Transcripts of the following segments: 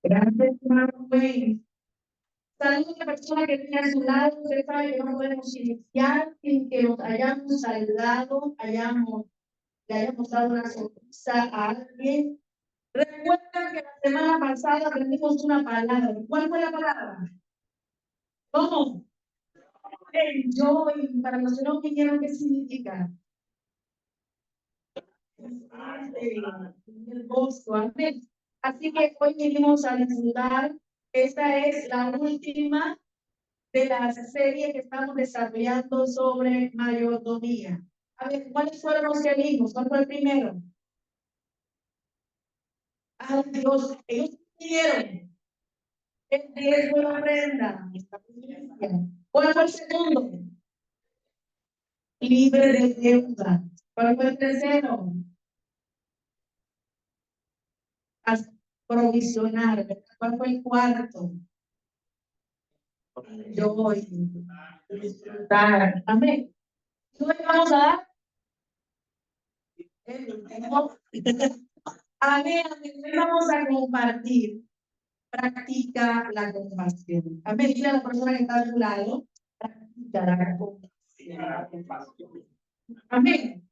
Gracias, hermano Wayne. Saludos a la persona que tiene a su lado. Usted sabe que no podemos iniciar sin que nos hayamos saludado, le hayamos dado una sonrisa a alguien. Recuerda que la semana pasada aprendimos una palabra. ¿Cuál fue la palabra? ¿Cómo? Enjoy. Para los que no vinieron, ¿qué significa? El gozo. Amén. Así que hoy venimos a disfrutar. Esta es la última de la serie que estamos desarrollando sobre mayordomía. A ver, ¿cuáles fueron los que vimos? ¿Cuál fue el primero? Ay, Dios, ellos pidieron el riesgo de la ofrenda. ¿Cuál fue el segundo? Libre de deuda. ¿Cuál fue el tercero? Provisionar. ¿Cuál fue el cuarto? Yo voy a disfrutar. Amén. Hoy vamos a dar el último. Amén. Hoy vamos a compartir. Practica la compasión. Amén. Dile a la persona que está a tu lado. Practica la compasión. Amén.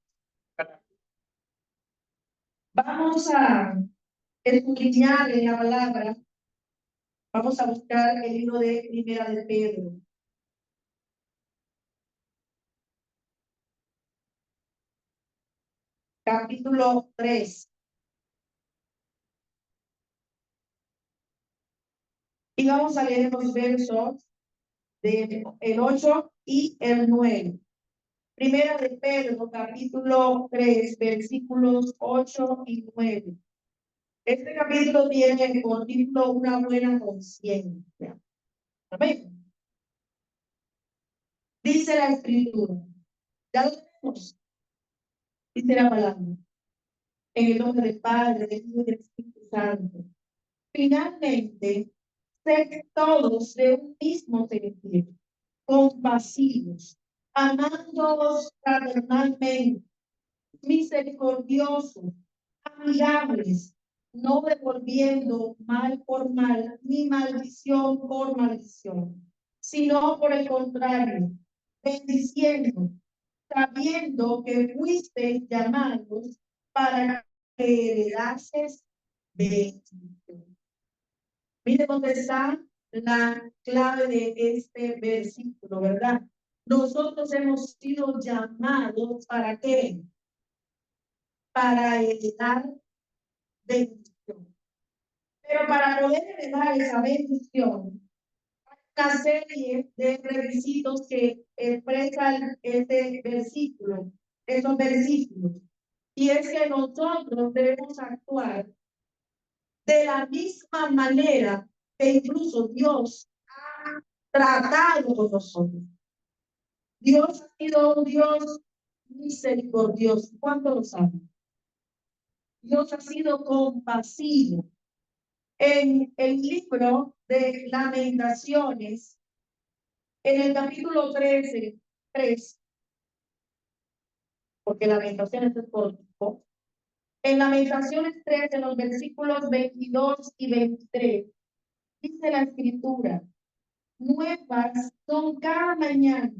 Vamos a escudriñar en la palabra. Vamos a buscar el libro de Primera de Pedro. Capítulo 3. Y vamos a leer los versos del 8 y el 9. Primera de Pedro, capítulo 3, versículos 8 y 9. Este capítulo tiene por título una buena conciencia. Amén. Dice la escritura. Ya lo tenemos. Dice la palabra. En el nombre del Padre, del Hijo y del Espíritu Santo. Finalmente, sed todos de un mismo sentir, compasivos, amándoos fraternalmente, misericordiosos, amigables, no devolviendo mal por mal, ni maldición por maldición, sino por el contrario, bendiciendo, sabiendo que fuisteis llamados para que heredases bendición. Mire dónde está la clave de este versículo, ¿verdad? Nosotros hemos sido llamados ¿para qué? Para heredar bendición. Pero para poder heredar esa bendición, hay una serie de requisitos que expresan este versículo, esos versículos. Y es que nosotros debemos actuar de la misma manera que incluso Dios ha tratado con nosotros. Dios ha sido un Dios misericordioso. ¿Cuánto lo saben? Dios ha sido compasivo. En el libro de Lamentaciones, en el capítulo 13, 3, porque Lamentaciones es corto, en Lamentaciones 13, en los versículos 22 y 23, dice la escritura, nuevas son cada mañana,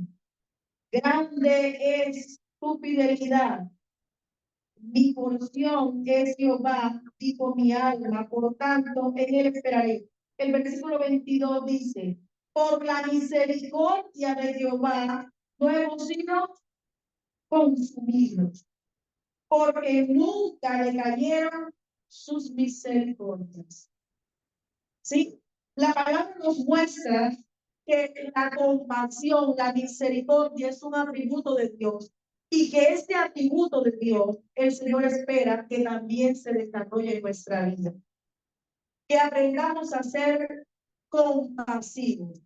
grande es tu fidelidad. Mi porción es Jehová, dijo mi alma, por tanto, en él esperaré. El versículo 22 dice, por la misericordia de Jehová no hemos sido consumidos, porque nunca le cayeron sus misericordias. ¿Sí? La palabra nos muestra que la compasión, la misericordia es un atributo de Dios y que este atributo de Dios, el Señor espera que también se desarrolle en nuestra vida. Que aprendamos a ser compasivos.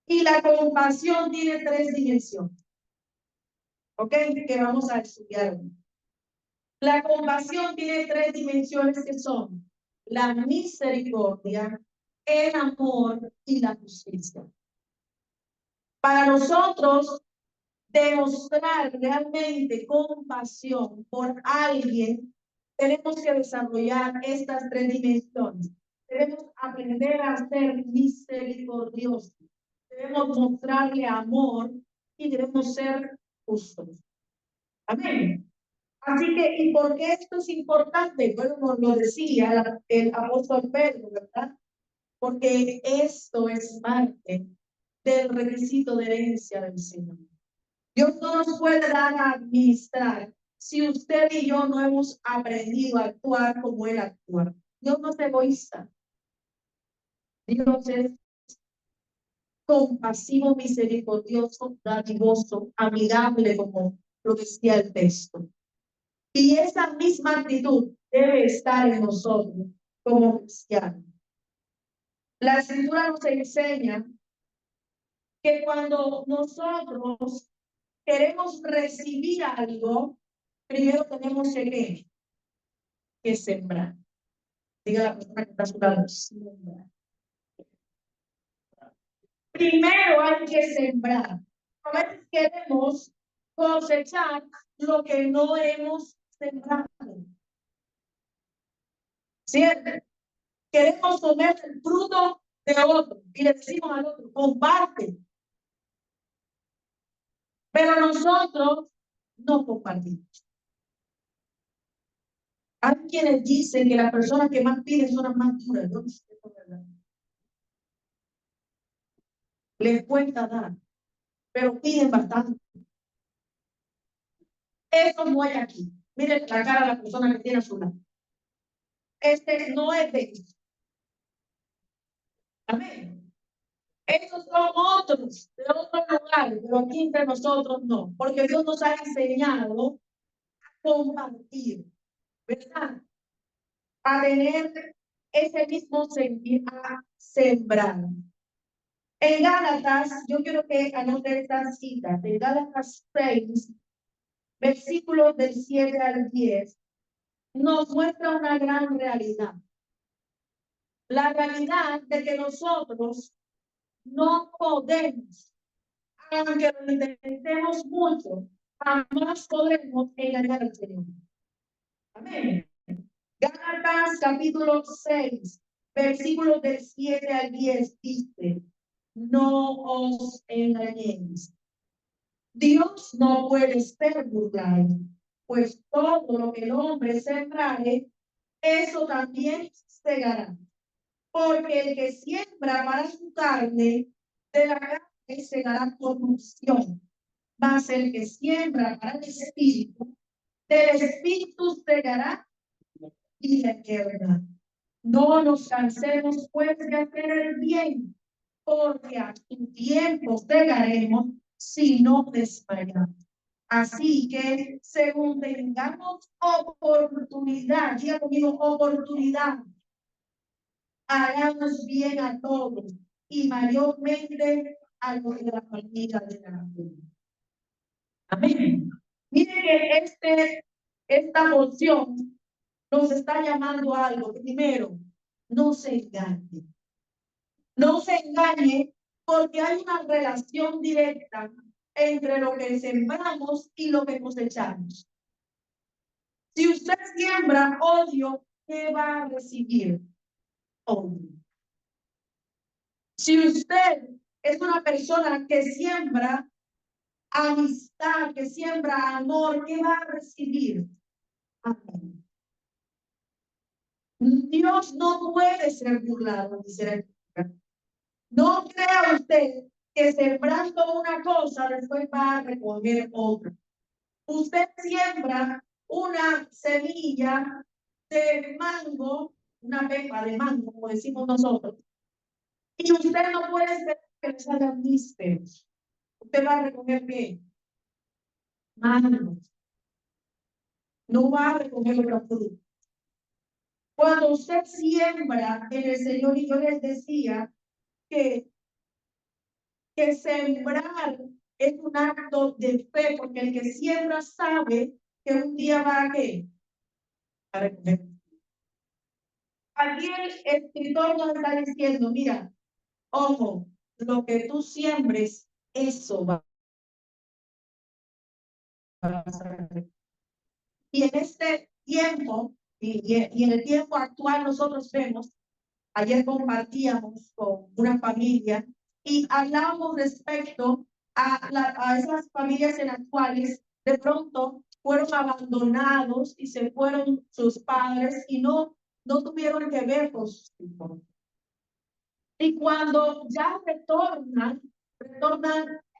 Y la compasión tiene 3 dimensiones. ¿Ok? Que vamos a estudiar. La compasión tiene 3 dimensiones que son la misericordia, el amor y la justicia. Para nosotros demostrar realmente compasión por alguien, tenemos que desarrollar estas 3 dimensiones. Debemos aprender a ser misericordiosos. Debemos mostrarle amor y debemos ser justos. Amén. Así que, ¿y por qué esto es importante? Bueno, nos lo decía el apóstol Pedro, ¿verdad? Porque esto es parte del requisito de herencia del Señor. Dios no nos puede dar a administrar si usted y yo no hemos aprendido a actuar como Él actúa. Dios no es egoísta. Dios es compasivo, misericordioso, dadivoso, amigable, como lo decía el texto. Y esa misma actitud debe estar en nosotros como cristianos. La Escritura nos enseña que cuando nosotros queremos recibir algo, primero tenemos que sembrar. Diga la persona que está a su lado, sembrar. Primero hay que sembrar. A veces queremos cosechar lo que no hemos sembrado. ¿Cierto? Queremos comer el fruto de otro y le decimos al otro, comparte. Pero nosotros no compartimos. Hay quienes dicen que las personas que más piden son las más duras. Yo no sé si es verdad. Les cuesta dar, pero piden bastante. Eso no hay aquí. Miren la cara de la persona que tiene a su lado. Este no es de ellos. Amén. Esos son otros, de otros lugares, pero aquí entre nosotros no, porque Dios nos ha enseñado a compartir, ¿verdad? A tener ese mismo sentir, a sembrar. En Gálatas, yo quiero que anoten esta cita, de Gálatas 6, versículos del 7 al 10, nos muestra una gran realidad. La realidad de que nosotros no podemos, aunque lo intentemos mucho, jamás podremos engañar al Señor. Amén. Gálatas capítulo 6, versículos del 7 al 10 dice, no os engañéis. Dios no puede ser burlado, pues todo lo que el hombre sembrare, eso también segará. Porque el que siembra para su carne, de la carne segará corrupción. Mas el que siembra para el espíritu, del espíritu segará vida eterna. No nos cansemos pues de hacer el bien, porque a su tiempo segaremos si no desmayamos. Así que según tengamos oportunidad, diga conmigo oportunidad, hagamos bien a todos y mayormente a los de la familia de la fe. Amén. Mire que esta porción nos está llamando a algo. Primero, no se engañe. No se engañe porque hay una relación directa entre lo que sembramos y lo que cosechamos. Si usted siembra odio, ¿qué va a recibir? Odio. Si usted es una persona que siembra amistad, que siembra amor, ¿qué va a recibir? Amén. Dios no puede ser burlado, dice la. No crea usted que sembrando una cosa después va a recoger otra. Usted siembra una semilla de mango, una pepa de mango, como decimos nosotros, y usted no puede esperar que le salgan nísperos. Usted va a recoger ¿qué? Mango. No va a recoger otra fruta. Cuando usted siembra en el Señor, y yo les decía que sembrar es un acto de fe, porque el que siembra sabe que un día va a ¿qué? A recoger. Aquí el escritor nos está diciendo, mira, ojo, lo que tú siembres, eso va a pasar. Y en este tiempo, y en el tiempo actual nosotros vemos Ayer compartíamos con una familia y hablábamos respecto a esas familias en las cuales de pronto fueron abandonados y se fueron sus padres y no tuvieron que ver con sus hijos. Y cuando ya retornan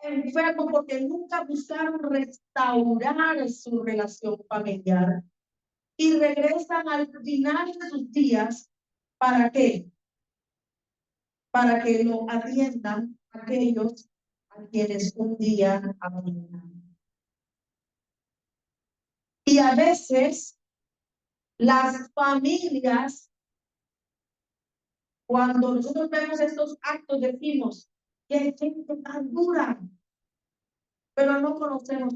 enfermos porque nunca buscaron restaurar su relación familiar y regresan al final de sus días. ¿Para qué? Para que lo atiendan aquellos a quienes un día abandonaron. Y a veces las familias, cuando nosotros vemos estos actos, decimos que hay gente tan dura, pero no conocemos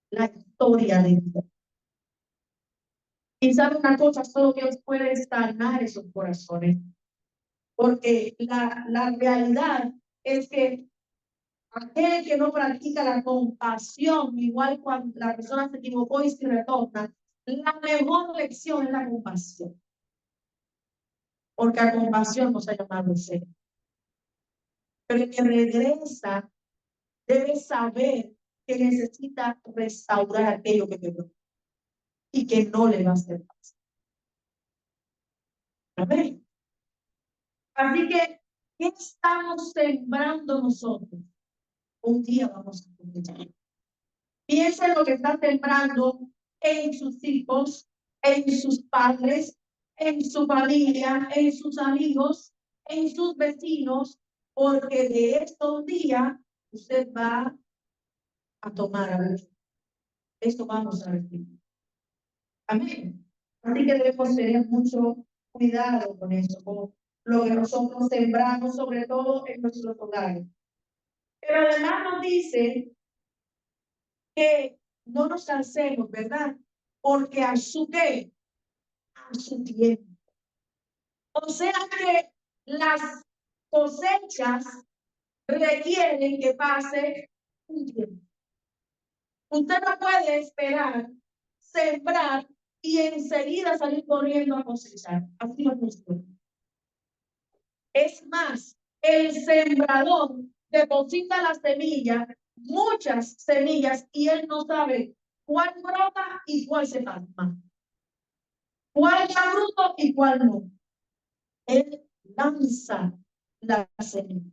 la historia de vida. Y sabe una cosa, solo Dios puede sanar esos corazones, porque la realidad es que aquel que no practica la compasión, igual cuando la persona se equivocó y se retorna, la mejor lección es la compasión, porque a compasión nos ha llamado el Señor. Pero el que regresa debe saber que necesita restaurar aquello que quebró y que no le va a hacer paz. Amén. Así que, ¿qué estamos sembrando nosotros? Un día vamos a cosechar. Piensa en lo que está sembrando en sus hijos, en sus padres, en su familia, en sus amigos, en sus vecinos, porque de esto un día usted va a tomar algo. Esto vamos a recibir. Amén. Así que debemos tener mucho cuidado con eso, con lo que nosotros sembramos, sobre todo en nuestros hogares. Pero además nos dice que no nos cansemos, ¿verdad? Porque a su qué, a su tiempo. O sea que las cosechas requieren que pase un tiempo. Usted no puede esperar, sembrar y enseguida salir corriendo a cosechar. Así no funciona. Es más, el sembrador deposita la semilla, muchas semillas, y él no sabe cuál brota y cuál se plasma, cuál da fruto y cuál no. Él lanza la semilla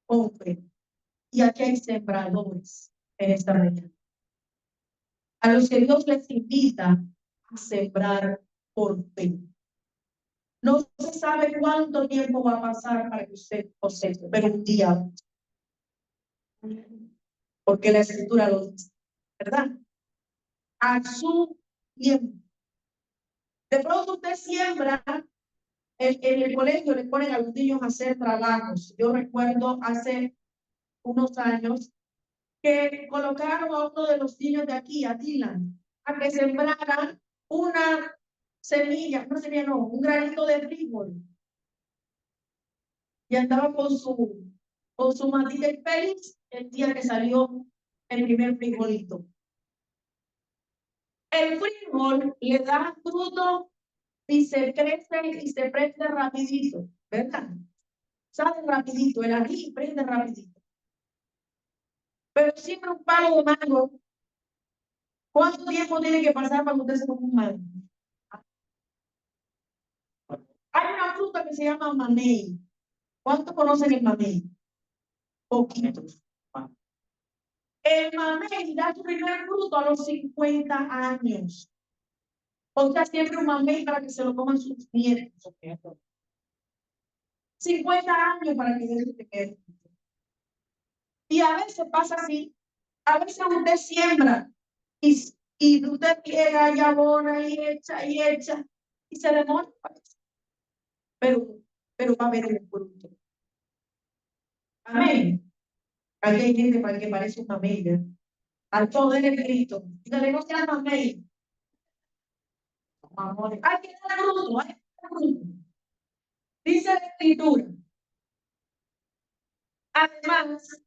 con fe. Y aquí hay sembradores en esta región, a los que Dios les invita a sembrar por fe. No se sabe cuánto tiempo va a pasar para que usted coseche, pero un día, porque la escritura lo dice, ¿verdad? A su tiempo. De pronto usted siembra, en el colegio le ponen a los niños a hacer trabajos. Yo recuerdo hace unos años que colocaron a uno de los niños de aquí, a Dylan, a que sembrara una semilla, no, un granito de frijol. Y andaba con su matita y feliz el día que salió el primer frijolito. El frijol le da fruto y se crece y se prende rapidito, ¿verdad? Sale rapidito, el ají prende rapidito. Pero siempre un palo de mango, ¿cuánto tiempo tiene que pasar para que usted se coma un mango? Hay una fruta que se llama mamey. ¿Cuántos conocen el mamey? Poquitos. El mamey da su primer fruto a los 50 años. O sea, siempre un mamey para que se lo coman sus nietos. 50 años para que se quede. Y a veces pasa así. A veces usted siembra y usted llega y abona y echa y se demora. Pero va a haber un fruto. Amén. Aquí hay gente para que parece un mamey. Al poder de Cristo. Dígale, no seas mamey. Hay que dar fruto, hay que dar fruto. Dice la escritura. Además,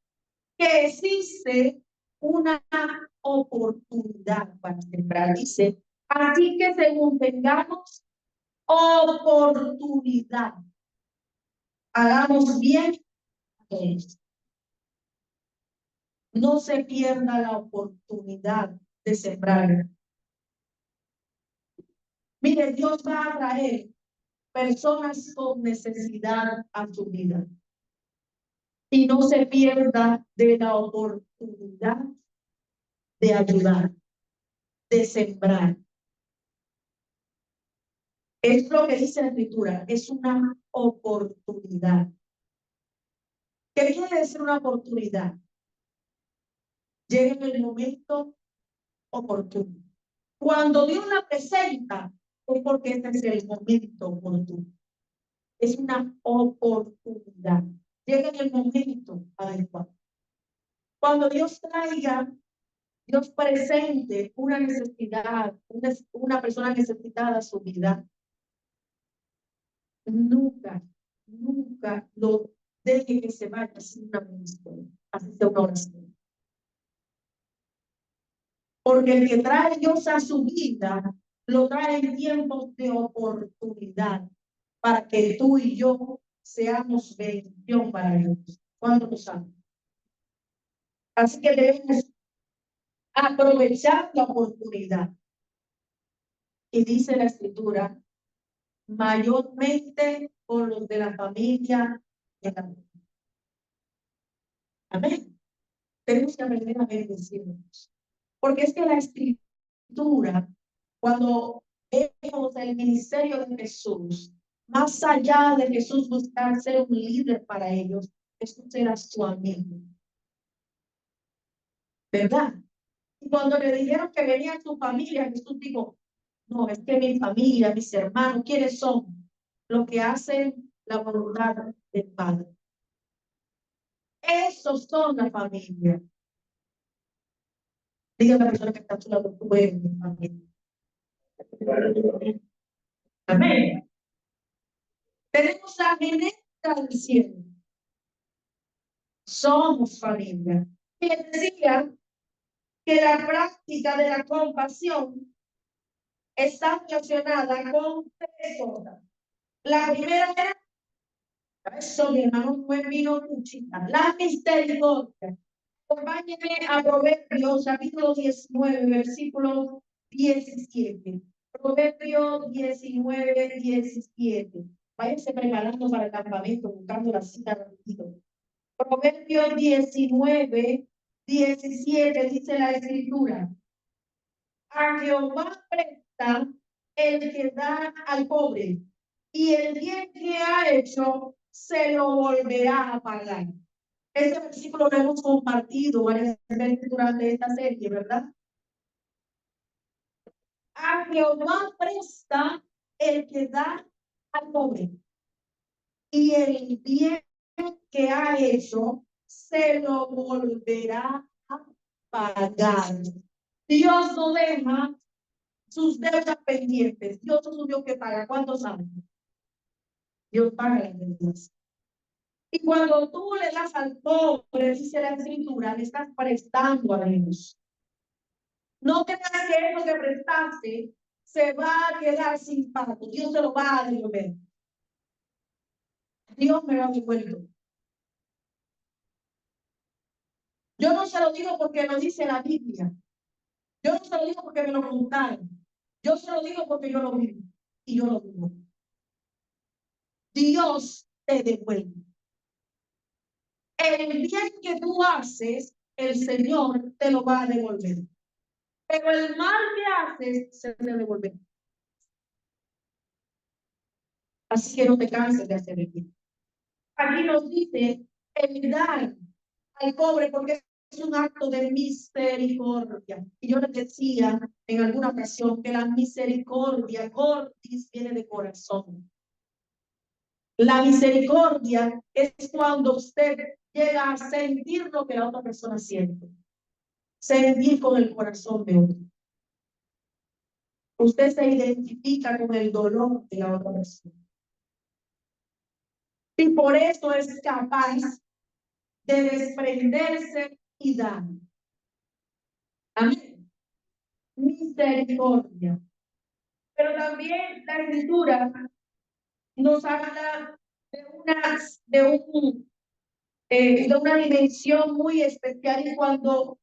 que existe una oportunidad para sembrar. Dice, así que según tengamos oportunidad. Hagamos bien a todos. No se pierda la oportunidad de sembrar. Mire, Dios va a traer personas con necesidad a su vida. Y no se pierda de la oportunidad de ayudar, de sembrar. Es lo que dice la Escritura, es una oportunidad. ¿Qué quiere decir una oportunidad? Llega en el momento oportuno. Cuando Dios la presenta, es porque este es el momento oportuno. Es una oportunidad. Llega en el momento adecuado. Cuando Dios traiga, Dios presente una necesidad, una persona necesitada a su vida, nunca lo deje que se vaya sin una bendición, así sea una oración. Porque el que trae Dios a su vida, lo trae en tiempos de oportunidad, para que tú y yo seamos bendición para ellos. ¿Cuánto lo saben? Así que debemos aprovechar la oportunidad. Y dice la Escritura, mayormente por los de la familia de la mujer. Amén. Tenemos que aprender a bendecirnos. Porque es que la Escritura, cuando vemos el ministerio de Jesús, más allá de Jesús buscar ser un líder para ellos, Jesús era su amigo. ¿Verdad? Y cuando le dijeron que venía su familia, Jesús dijo, no, es que mi familia, mis hermanos, ¿quiénes son? Los que hacen la voluntad del Padre. Esos son la familia. Diga a la persona que está a su lado, tú eres mi familia. Amén. Tenemos la genética del cielo. Somos familia. Y decía que la práctica de la compasión está relacionada con tres cosas. La primera era, eso mi hermano fue vino cuchita, la misericordia. Acompáñenme a Proverbios, capítulo 19, versículo 17. Proverbios 19, 17. Váyanse preparando para el campamento, buscando la cita rapidito. Proverbios 19, 17 dice la Escritura. A Jehová presta el que da al pobre, y el bien que ha hecho se lo volverá a pagar. Este versículo lo hemos compartido varias veces durante esta serie, ¿verdad? A Jehová presta el que da al pobre, y el bien que ha hecho se lo volverá a pagar. Dios no deja sus deudas pendientes. Dios es un Dios que paga. ¿Cuántos saben? Dios paga las deudas. Y cuando tú le das al pobre, dice la Escritura, le estás prestando a Dios. No creas que eso que prestaste se va a quedar sin pago. Dios se lo va a devolver. Dios me lo ha devuelto. Yo no se lo digo porque lo dice la Biblia. Yo no se lo digo porque me lo contaron. Yo se lo digo porque yo lo vivo. Y yo lo vivo. Dios te devuelve. El bien que tú haces, el Señor te lo va a devolver. Pero el mal que haces, se te devuelve. Así que no te canses de hacer el bien. Aquí nos dice el dar al pobre porque es un acto de misericordia. Y yo les decía en alguna ocasión que la misericordia, cordis, viene de corazón. La misericordia es cuando usted llega a sentir lo que la otra persona siente. Sentir con el corazón de otro. Usted se identifica con el dolor de la otra persona. Y por eso es capaz de desprenderse y dar. Amén. Misericordia. Pero también la Escritura nos habla de una dimensión muy especial, y cuando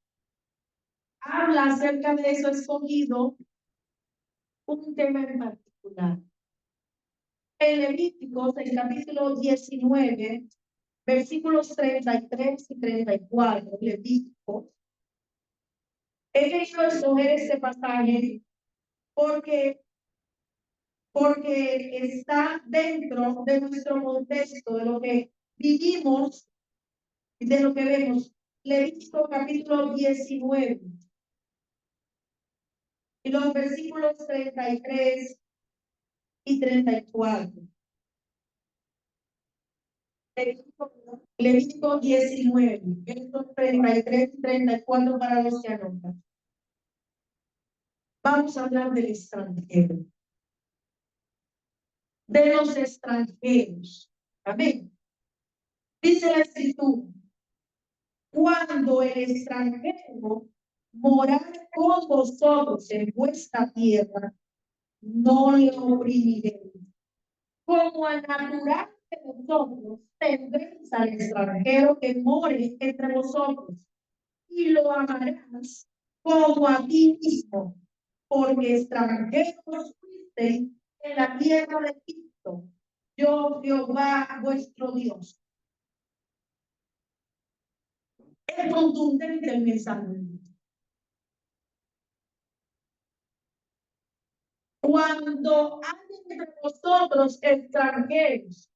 habla acerca de eso, escogido un tema en particular. En Levíticos, el capítulo 19, versículos 33 y 34, Levíticos. He querido escoger este pasaje porque está dentro de nuestro contexto, de lo que vivimos y de lo que vemos. Levítico capítulo 19 y los versículos 33 y 34. Levítico 19, versos 33 y 34 para los que anotan. Vamos a hablar del extranjero, de los extranjeros. Amén. Dice la Escritura: cuando el extranjero morare con vosotros en vuestra tierra, no le oprimiréis. Como al natural de vosotros, tendréis al extranjero que more entre vosotros, y lo amarás como a ti mismo, porque extranjeros fuisteis en la tierra de Egipto. Yo, Jehová, vuestro Dios. Es contundente el mensaje. Cuando hay entre vosotros extranjeros,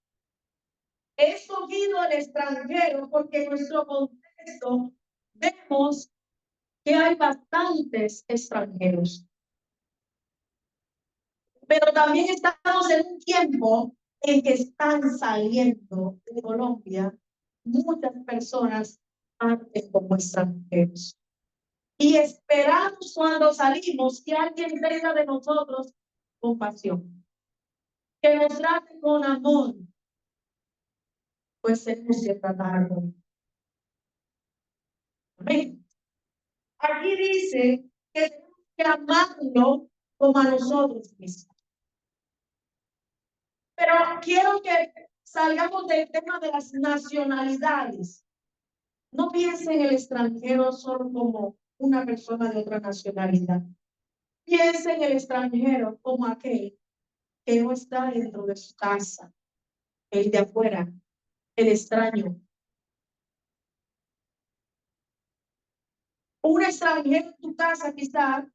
he escogido al extranjero porque en nuestro contexto vemos que hay bastantes extranjeros. Pero también estamos en un tiempo en que están saliendo de Colombia muchas personas antes como extranjeros. Y esperamos cuando salimos que alguien tenga de nosotros compasión, que nos trate con amor, pues tenemos que tratar con. Amén. Aquí dice que tenemos que amarlo como a nosotros mismos. Pero quiero que salgamos del tema de las nacionalidades. No piense en el extranjero solo como una persona de otra nacionalidad. Piense en el extranjero como aquel que no está dentro de su casa, el de afuera, el extraño. Un extranjero en tu casa quizás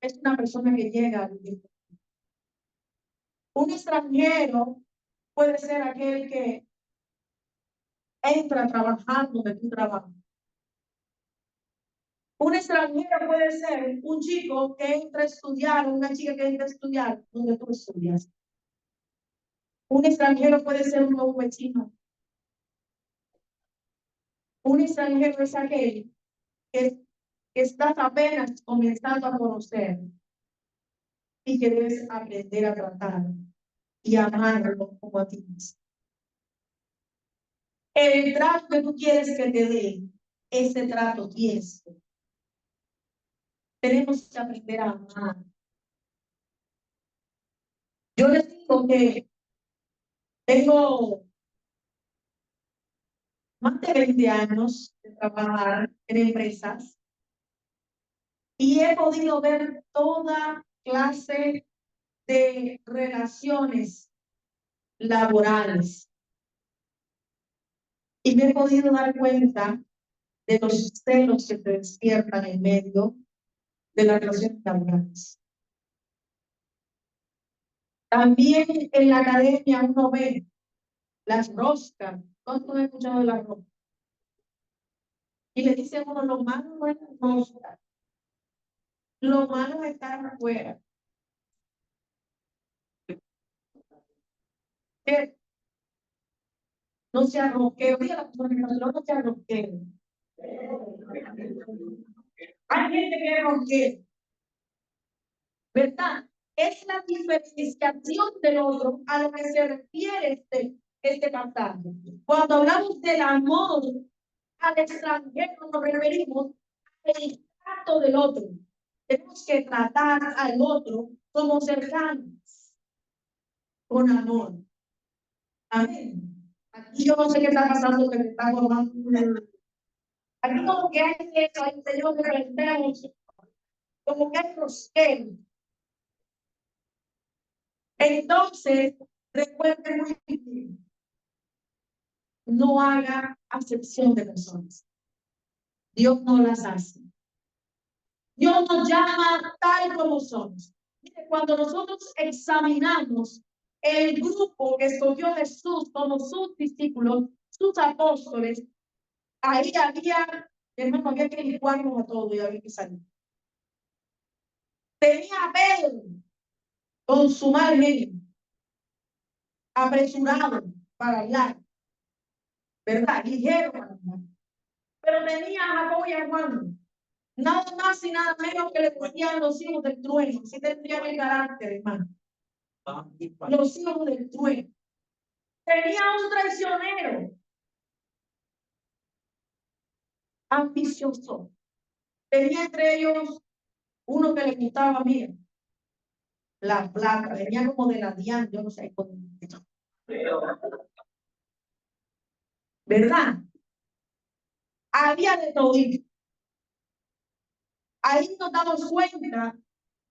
es una persona que llega a vivir. Un extranjero puede ser aquel que entra trabajando de tu trabajo. Un extranjero puede ser un chico que entra a estudiar, o una chica que entra a estudiar donde tú estudias. Un extranjero puede ser un nuevo vecino. Un extranjero es aquel que estás apenas comenzando a conocer y que debes aprender a tratar y amarlo como a ti mismo. El trato que tú quieres que te dé, ese trato tienes. Tenemos que aprender a amar. Yo les digo que tengo más de 20 años de trabajar en empresas y he podido ver toda clase de relaciones laborales. Y me he podido dar cuenta de los celos que se despiertan en medio de las relaciones laborales. También en la academia uno ve las roscas. ¿Cuánto he escuchado de las roscas? Y le dice a uno, lo malo no es la rosca, lo malo es estar afuera. Que no se arroquee. Oye, la persona no se arroquee. Hay gente que ronquea, ¿verdad? Es la diferenciación del otro a lo que se refiere este pasaje. Cuando hablamos del amor al extranjero, nos referimos al trato del otro. Tenemos que tratar al otro como cercanos, con amor. Amén. Aquí yo no sé qué está pasando, que me está formando. Aquí como que hay eso, hay Señor que rendemos, como que hay rosqueo. Entonces, recuerde muy bien, no haga acepción de personas. Dios no las hace. Dios nos llama tal como somos. Mire, cuando nosotros examinamos el grupo que escogió Jesús como sus discípulos, sus apóstoles, ahí había, hermano, había que licuarnos a todos y había que salir. Tenía a Pedro con su mal genio, apresurado para hablar, ¿verdad? Ligero para hablar. Pero tenía a Jacobo y a Juan, nada más y nada menos que le decían los hijos del trueno. Si tendrían el carácter, hermano. Los hijos del trueno. Tenía un traicionero ambicioso. Tenía entre ellos uno que le gustaba bien la plata, venía como de la Diana, yo no sé cómo. ¿Verdad? Había de todo. Ahí nos damos cuenta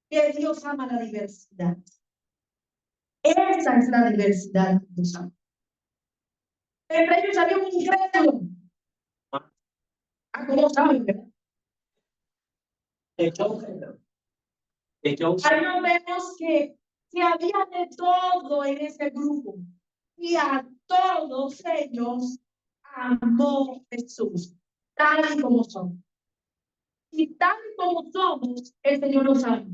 que Dios ama la diversidad. Esa es la diversidad que Dios ama. Entre ellos había un incrédulo. ¿Cómo saben, verdad? Ahí nos vemos que había de todo en ese grupo. Y a todos ellos amó Jesús, tal y como son. Y tal y como somos, el Señor nos ama.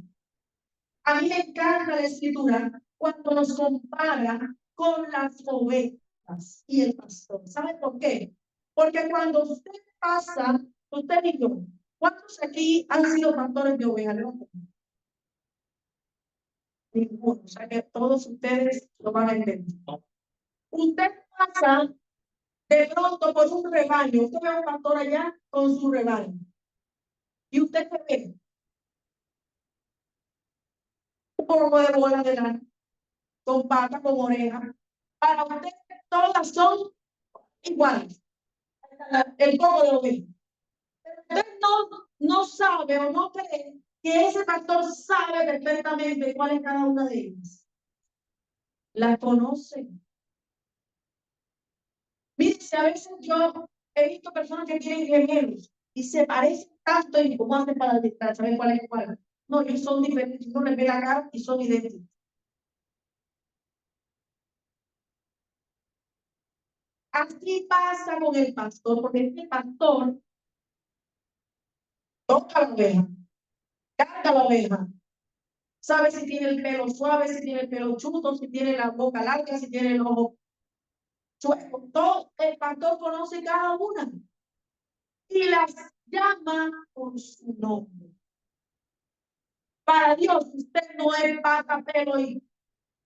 A mí me encanta la escritura cuando nos compara con las ovejas y el pastor. ¿Sabe por qué? Porque cuando usted pasa, usted y yo, ¿cuántos aquí han sido pastores de ovejas? Ninguno. O sea que todos ustedes lo van a entender. Usted pasa de pronto por un rebaño. Usted ve a un pastor allá con su rebaño. Y usted se ve un poco de bola de lana, con patas, con orejas. Para usted todas son iguales. El poco de oveja. Pero usted no sabe o no cree que ese pastor sabe perfectamente cuál es cada una de ellas. La conoce. Mire, si a veces yo he visto personas que tienen gemelos y se parecen tanto y cómo hacen para detectar, saber cuál es cuál. No, ellos son diferentes, uno les ve la cara y son idénticos. Así pasa con el pastor, porque este pastor toca la oveja, carga la oveja, sabe si tiene el pelo suave, si tiene el pelo chuto, si tiene la boca larga, si tiene el ojo chueco. Todo el pastor conoce cada una y las llama por su nombre. Para Dios, usted no es pata, pelo y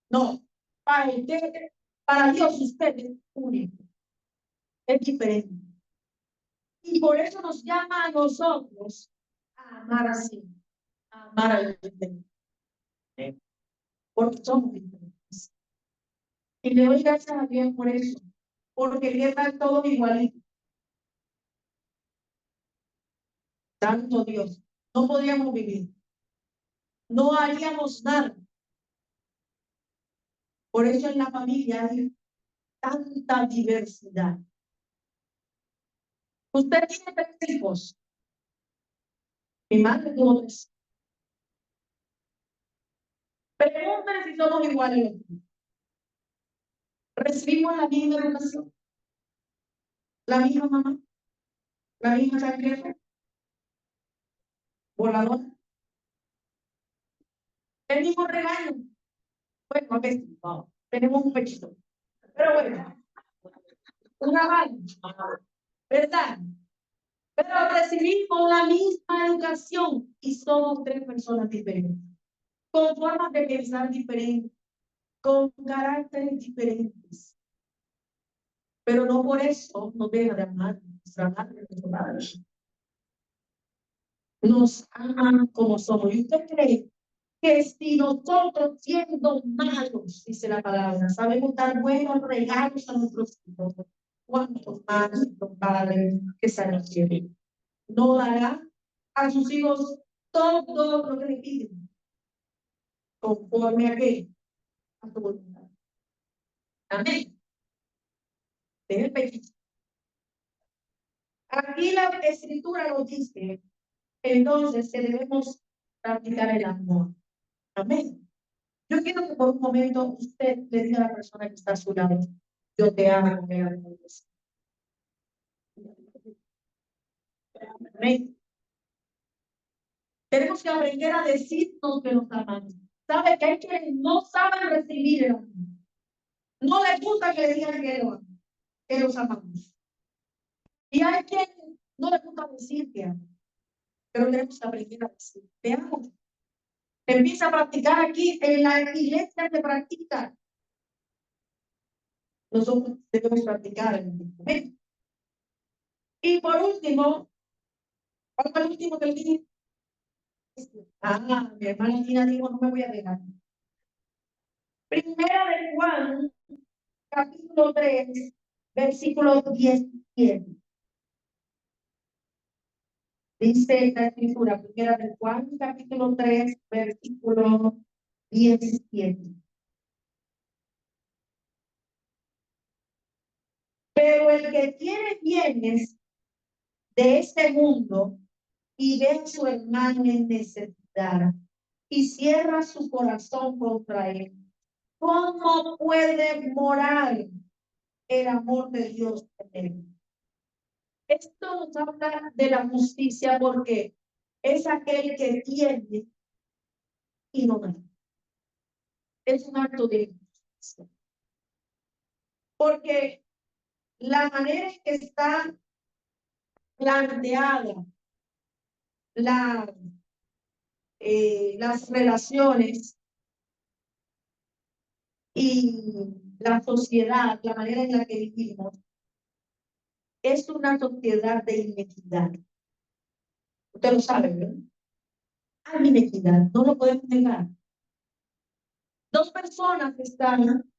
no. Para Dios, usted es único, es diferente. Y por eso nos llama a nosotros a amar así, a amar al diferente. Porque somos diferentes. Y le doy gracias a Dios por eso, porque ya están todos igualitos. Tanto Dios, no podíamos vivir, no haríamos nada. Por eso en la familia hay tanta diversidad. Usted tiene 3 hijos. Mi madre tuvo 3. Pregúntale si somos iguales. Recibimos la misma educación, la misma mamá, la misma chancleta, voladora, el mismo regaño. Bueno, a veces no, tenemos un pechito. Pero bueno, una mano, ¿verdad? Pero recibimos la misma educación y somos 3 personas diferentes, con formas de pensar diferentes, con caracteres diferentes. Pero no por eso nos deja de amar nuestra madre, nuestro padre. Nos aman como somos. ¿Y usted cree que si nosotros siendo malos, dice la palabra, sabemos dar buenos regalos a nuestros hijos, cuánto más nuestro Padre que está en los cielos no dará a sus hijos todo lo que le piden, conforme a qué, a su voluntad. Amén. Aquí la escritura nos dice entonces que debemos practicar el amor. Amén. Yo quiero que por un momento usted le diga a la persona que está a su lado, yo te amo, me amo. Amén. Tenemos que aprender a decirnos que nos amamos. ¿Sabe que hay quienes no saben recibir el amor? No les gusta que le digan que los amamos. Y hay quienes no les gusta decir que aman. Pero tenemos que aprender a decir, te amo. Empieza a practicar aquí, en la iglesia se practica. Nosotros debemos practicar en el momento. Y por último, ¿cuál fue el último que le dije? Mi hermana Tina dijo, no me voy a dejar. Primera de Juan, capítulo 3, versículo 17. Dice la escritura, primera de Juan, capítulo 3, versículo 17. Pero el que tiene bienes de este mundo y ve a su hermano en necesidad y cierra su corazón contra él, ¿cómo puede morar el amor de Dios en él? Esto nos habla de la justicia porque es aquel que tiene y no da. Es un acto de justicia. Porque la manera en que está planteada las relaciones y la sociedad, la manera en la que vivimos, es una sociedad de inequidad. Usted lo sabe, ¿no? Hay inequidad, no lo podemos negar. Dos personas que están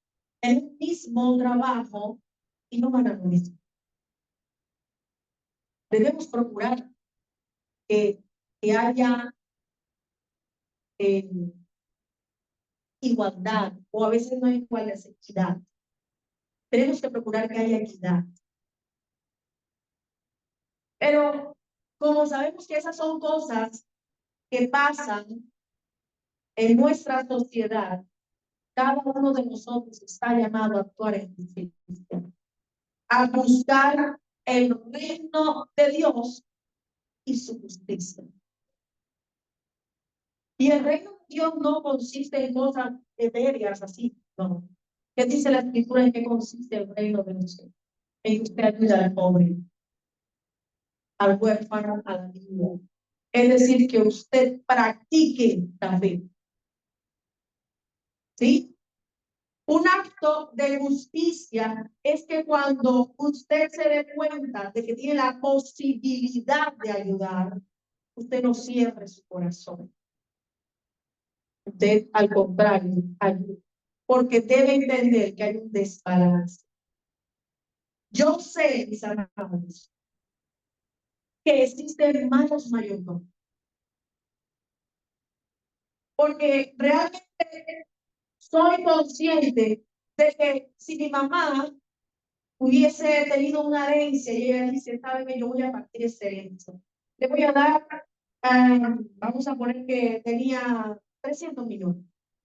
en un mismo trabajo y no ganan lo mismo. Debemos procurar que haya igualdad, o a veces no hay igualdad, es equidad. Tenemos que procurar que haya equidad. Pero como sabemos que esas son cosas que pasan en nuestra sociedad, cada uno de nosotros está llamado a actuar en justicia, a buscar el reino de Dios y su justicia. Y el reino de Dios no consiste en cosas etéreas así, no. ¿Qué dice la escritura en qué consiste el reino de Dios? En que usted ayuda al pobre, al huérfano, a la viuda. Es decir, que usted practique la fe. ¿Sí? Un acto de justicia es que cuando usted se dé cuenta de que tiene la posibilidad de ayudar, usted no cierre su corazón. Usted, al contrario, ayuda. Porque debe entender que hay un desbalance. Yo sé, mis amados, que existen malos mayordomos. Porque realmente soy consciente de que si mi mamá hubiese tenido una herencia y ella dice, ¿sabe? Yo voy a partir esa herencia. Le voy a dar, vamos a poner que tenía 300 millones.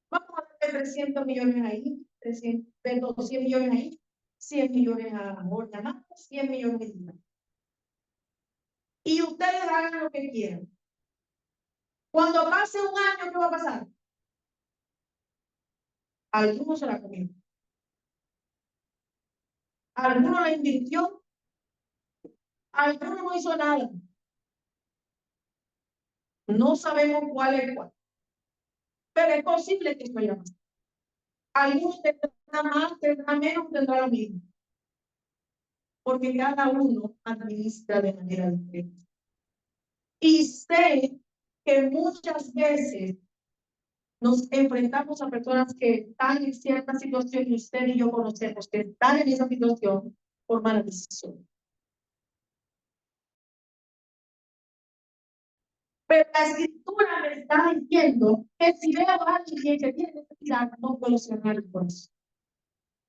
Vamos a darle 300 millones ahí, 300, 100 millones ahí, 100 millones a Borja más, 100 millones más. Y ustedes hagan lo que quieran. Cuando pase un año, ¿qué va a pasar? Alguno se la comió. Alguno la invirtió. Alguno no hizo nada. No sabemos cuál es cuál. Pero es posible que esto haya pasado. Algunos tendrán más, tendrán menos, tendrán lo mismo. Porque cada uno administra de manera diferente. Y sé que muchas veces Nos enfrentamos a personas que están en cierta situación y usted y yo conocemos que están en esa situación por mala decisión. Pero la escritura me está diciendo que si veo a alguien que tiene necesidad, no puedo cerrar por eso.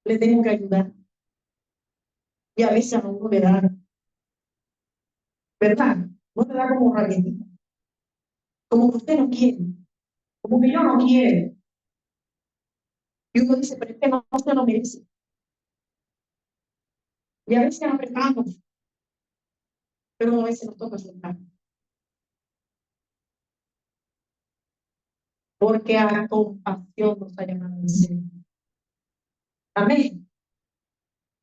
Le tengo que ayudar. Y a veces a uno le da, ¿verdad? No le da como rabietita. Como que usted no quiere. Como que yo no quiero. Y uno dice, pero es que no se lo merece. Y a veces apretamos, pero a veces nos toca soltar. Porque a compasión nos ha llamado el Señor. Amén.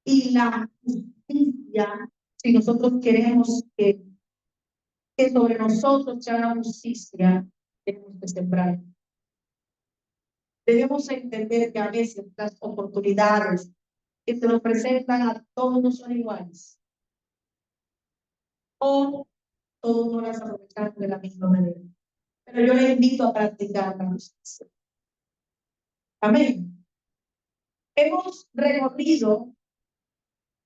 Y la justicia, si nosotros queremos que sobre nosotros se haga justicia, tenemos que sembrar. Debemos entender que a veces las oportunidades que se nos presentan a todos no son iguales. O todos no las aprovechamos de la misma manera. Pero yo le invito a practicar la justicia. Amén. Hemos recorrido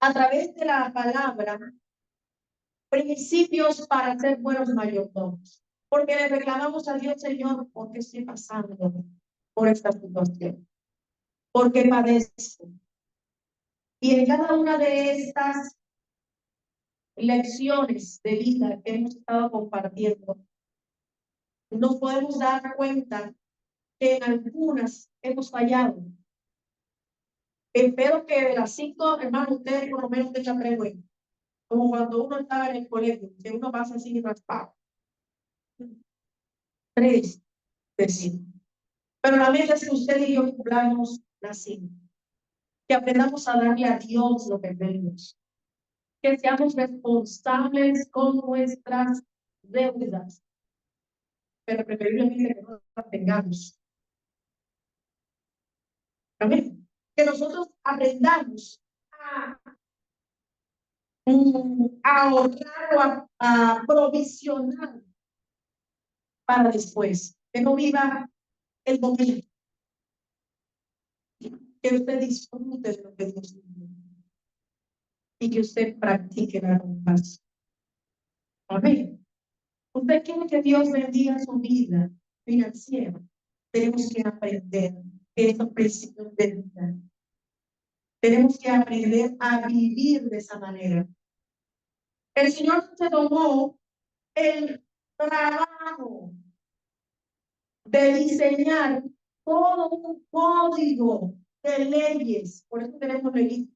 a través de la palabra principios para ser buenos mayordomos. Porque le reclamamos a Dios, Señor, ¿por qué estoy pasando por esta situación? ¿Por qué padezco? Y en cada una de estas lecciones de vida que hemos estado compartiendo, nos podemos dar cuenta que en algunas hemos fallado. Espero que de las 5, hermanos, ustedes por lo menos tengan preguntas. Como cuando uno estaba en el colegio, que uno pasa así raspado. 3 de 5. Pero la meta es que usted y yo cumplamos la 5. Que aprendamos a darle a Dios lo que tenemos. Que seamos responsables con nuestras deudas. Pero preferiblemente que no las tengamos. Amén. Que nosotros aprendamos a ahorrar o a provisionar para después. Que no viva el momento. Que usted disfrute de lo que Dios le dio. Y que usted practique la compasión. Amén. Usted quiere que Dios bendiga su vida financiera. Tenemos que aprender esos principios de vida. Tenemos que aprender a vivir de esa manera. El Señor se tomó el trabajo de diseñar todo un código de leyes. Por eso tenemos leyes.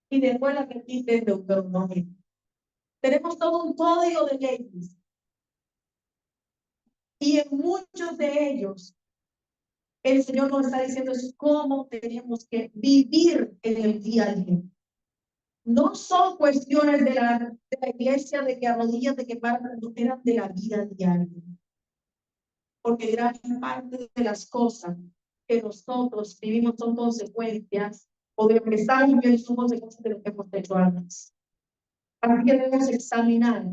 Y después la repite en Deuteronomio. Tenemos todo un código de leyes. Y en muchos de ellos, el Señor nos está diciendo es cómo tenemos que vivir en el día a día. No son cuestiones de la iglesia, de que arrodillas, de que partan, no eran de la vida diaria. Porque gran parte de las cosas que nosotros vivimos son consecuencias, o de lo que estamos viviendo son consecuencias de lo que hemos hecho antes. Así que debemos examinar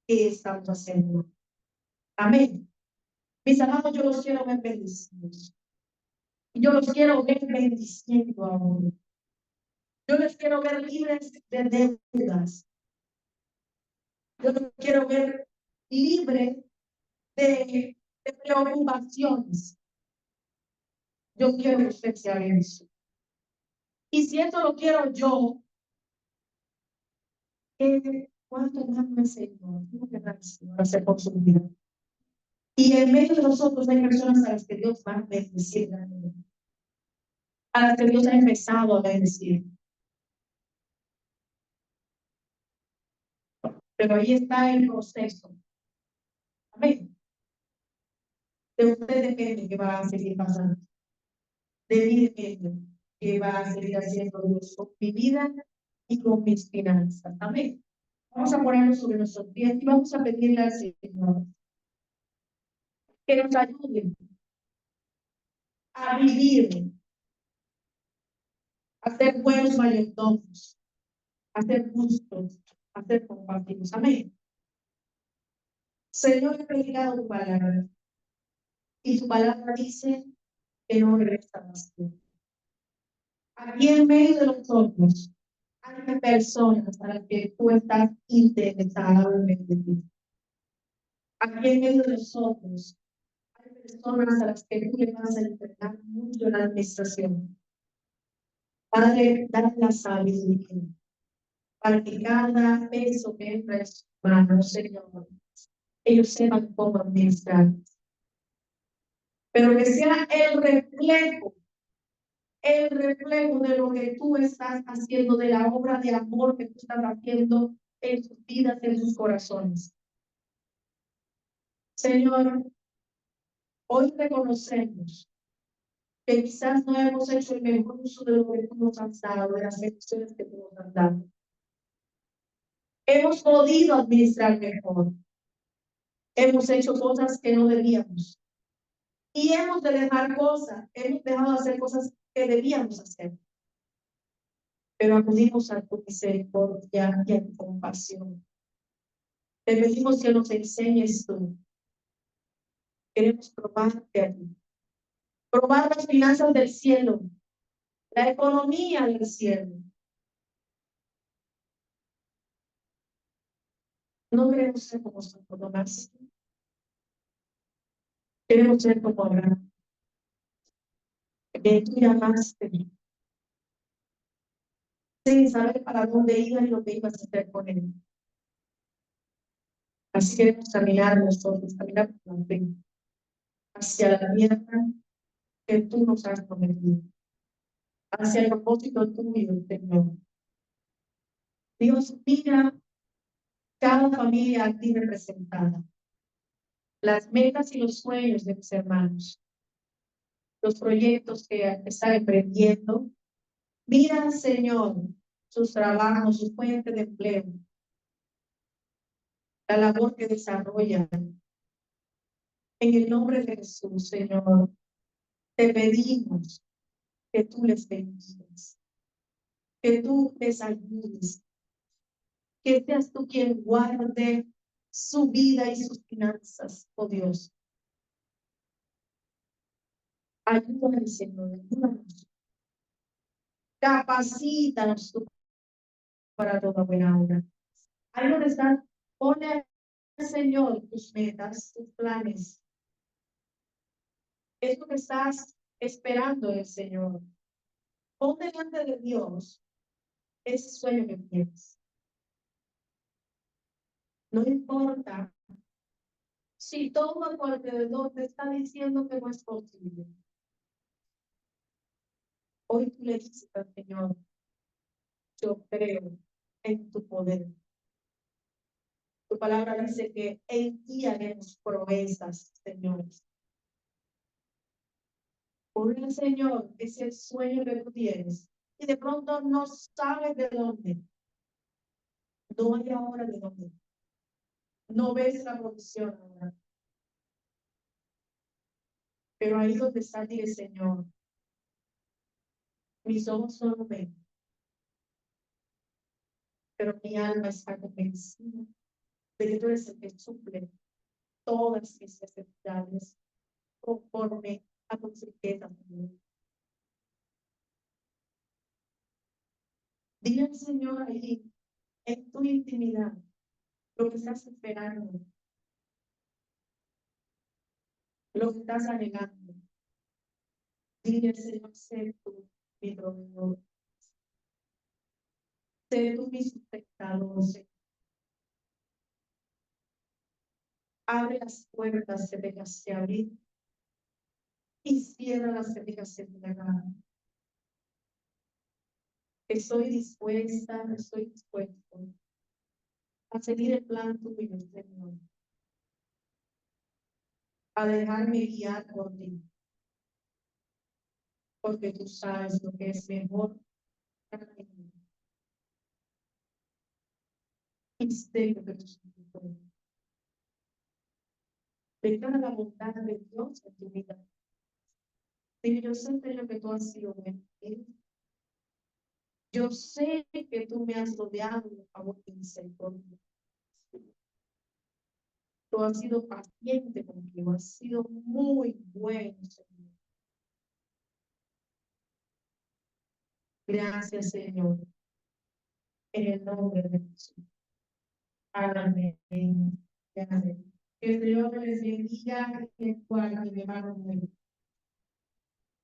qué estamos haciendo. Amén. Mis amados, yo los quiero ver bendecidos. Y yo los quiero ver bendiciendo ahora. Yo les quiero ver libres de deudas. Yo los quiero ver libres de preocupaciones. Yo quiero que usted sea eso. Y si esto lo quiero yo, ¿cuánto más me Señor? ¿Cómo que Señor hacer por su vida? Y en medio de nosotros hay personas a las que Dios va a bendecir, a las que Dios ha empezado a bendecir. Pero ahí está el proceso. Amén. De usted depende que va a seguir pasando. De mí depende que va a seguir haciendo Dios con mi vida y con mis finanzas. Amén. Vamos a ponernos sobre nuestros pies y vamos a pedirle al Señor que nos ayude a vivir, a ser buenos mayordomos, a ser justos, a ser compasivos. Amén. Señor, he predicado tu palabra. Y tu palabra dice que no regresa vacío. Aquí en medio de nosotros hay personas a las que tú estás interesado en bendecir. Aquí en medio de nosotros hay personas a las que tú le vas a entregar mucho en la administración. Padre, dale la sabiduría para que cada peso que entra en sus manos, Señor, ellos sepan cómo administrar. Pero que sea el reflejo de lo que tú estás haciendo, de la obra de amor que tú estás haciendo en sus vidas, en sus corazones. Señor, hoy reconocemos que quizás no hemos hecho el mejor uso de lo que tú nos has dado, de las bendiciones que tú nos has dado. Hemos podido administrar mejor. Hemos hecho cosas que no debíamos. Y hemos de dejar cosas, hemos dejado de hacer cosas que debíamos hacer. Pero acudimos a tu misericordia y a tu compasión. Te pedimos que nos enseñes tú. Queremos probarte a ti. Probar las finanzas del cielo, la economía del cielo. No queremos ser como Santo Tomás. Queremos ser como Abraham. Que tú llamaste sin saber para dónde ibas y lo que ibas a hacer con él. Así queremos caminar nosotros, caminar con fe hacia la tierra que tú nos has prometido, hacia el propósito tuyo, Señor. Dios, mira cada familia aquí representada, las metas y los sueños de mis hermanos, los proyectos que están emprendiendo. Mira, Señor, sus trabajos, su fuente de empleo, la labor que desarrollan. En el nombre de Jesús, Señor, te pedimos que tú les bendigas, que tú les ayudes, que seas tú quien guarde su vida y sus finanzas, oh Dios. Ayúdanos, Señor, ayúdanos. Capacítanos tú para toda buena obra. Ahí donde están, pone al Señor tus metas, tus planes. Es lo que estás esperando del Señor. Pon delante de Dios ese sueño que tienes. No importa si todo a tu alrededor te está diciendo que no es posible. Hoy tú le dices al Señor, yo creo en tu poder. Tu palabra dice que en ti haremos proezas, Señor. Ponle, Señor, ese sueño que tú tienes y de pronto no sabes de dónde. No hay ahora de dónde. No ves la provisión ahora. Pero ahí donde está, dile, Señor, mis ojos no lo ven, pero mi alma está convencida de que tú eres el que suple todas mis necesidades conforme a tu riqueza. Dile al Señor allí, en tu intimidad, lo que estás esperando, lo que estás anhelando. Dile al Señor, sé tú mi proveedor, sé tú mi sustentador, Señor. Abre las puertas que tengas que abrir y cierra las que tengas que cerrar. Estoy dispuesta, estoy dispuesto a seguir el plan tuyo, Señor, a dejarme guiar por ti, porque tú sabes lo que es mejor para mí. Y sé lo que tú sabes. Declara la bondad de Dios en tu vida. Y yo sé, Señor, que tú has sido bueno. Yo sé que tú me has rodeado de favor y misericordia. Tú tú has sido paciente conmigo, has sido muy bueno, Señor. Gracias, Señor. En el nombre de Jesús. Amén. Amén. Que el Señor les bendiga y mi hermano.